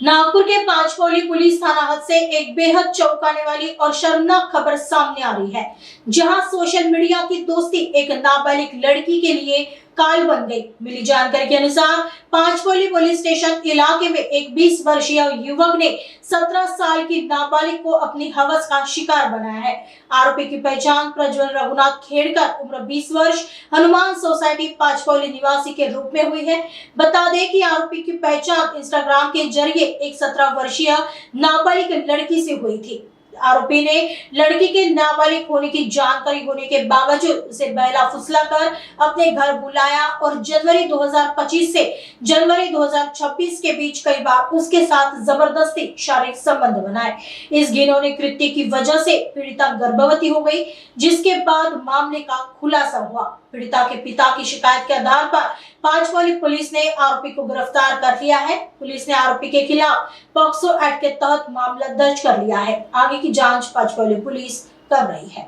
नागपुर के पांचपोली police थाना हद से एक बेहद चौंकाने वाली और शर्मनाक खबर सामने आ रही है, जहां सोशल मीडिया की दोस्ती एक नाबालिग लड़की के लिए काल बन गई। मिली जानकारी के अनुसार पांचपोली पुलिस स्टेशन इलाके में एक 20 वर्षीय युवक ने 17 साल की नाबालिग को अपनी हवस का शिकार बनाया है। आरोपी की पहचान प्रज्वल रघुनाथ खेड़कर उम्र 20 वर्ष हनुमान सोसाइटी पांचपोली निवासी के रूप में हुई है। बता दें कि आरोपी की पहचान इंस्टाग्राम के जरिए एक 17 वर्षीय नाबालिग लड़की से हुई थी। आरोपी ने लड़की के नाबालिग होने की जानकारी होने के बावजूद उसे बहला फुसलाकर अपने घर बुलाया और जनवरी 2025 से जनवरी 2026 के बीच कई बार उसके साथ जबरदस्ती शारीरिक संबंध बनाए। इस घिनौने कृत्य की वजह से पीड़िता गर्भवती हो गई, जिसके बाद मामले का खुलासा हुआ। पीड़िता के पिता की शिकायत के आधार पर पांचपोली पुलिस ने आरोपी को गिरफ्तार कर लिया है। पुलिस ने आरोपी के खिलाफ पॉक्सो एक्ट के तहत मामला दर्ज कर लिया है। आगे की जांच पांचपोली पुलिस कर रही है।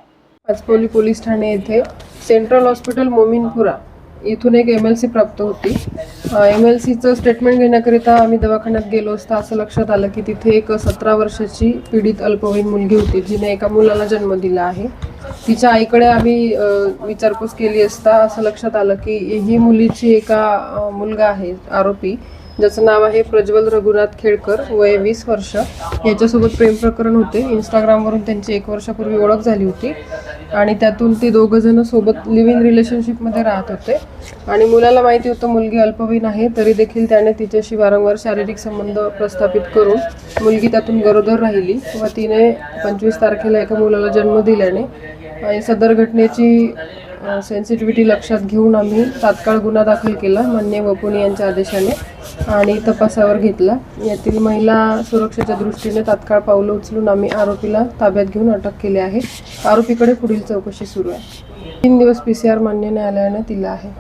पांचपोली पोलीस ठाणे येथे सेंट्रल हॉस्पिटल मोमीनपुरा इथून एक MLC प्राप्त होती। MLCचं स्टेटमेंट घेण्याकरिता आम्ही दवाखान्यात गेलो असता असं लक्षात आलं की तिथे एक 17 वर्षाची पीडित अल्पवयीन मुलगी होती, जिने एका मुलाला जन्म दिला आहे। तिच्या आईकडे आम्ही विचारपूस केली असता असं लक्षात आलं की ही मुलीची एका मुलगा आहे आरोपी, ज्याचं नाव आहे प्रज्वल रघुनाथ खेड़कर, वय 20 वर्ष। याच्यासोबत प्रेम प्रकरण होते। इंस्टाग्रामवरून त्यांची 1 वर्षापूर्वी ओळख झाली होती आणि त्यातून ते दोघं जण सोबत लिव्ह इन रिलेशनशिपमध्ये राहत होते आणि मुलाला माहिती होतं मुलगी अल्पवयीन आहे, तरी देखील त्याने तिच्याशी वारंवार शारीरिक संबंध प्रस्थापित करून मुलगी त्यातून गरोदर राहिली व तिने 25 तारखेला एका मुलाला जन्म दिल्याने सदर घटनेची सेन्सिटिव्हिटी लक्षात घेऊन आम्ही तात्काळ गुन्हा दाखल केला माननीय वपुनी यांच्या आदेशाने आणि तपासावर घेतला। यातील महिला सुरक्षेच्या दृष्टीने तात्काळ पावलं उचलून आम्ही आरोपीला ताब्यात घेऊन अटक केली आहे। आरोपीकडे पुढील चौकशी सुरू आहे। 3 दिवस PCR मान्य न्यायालयाने दिला आहे।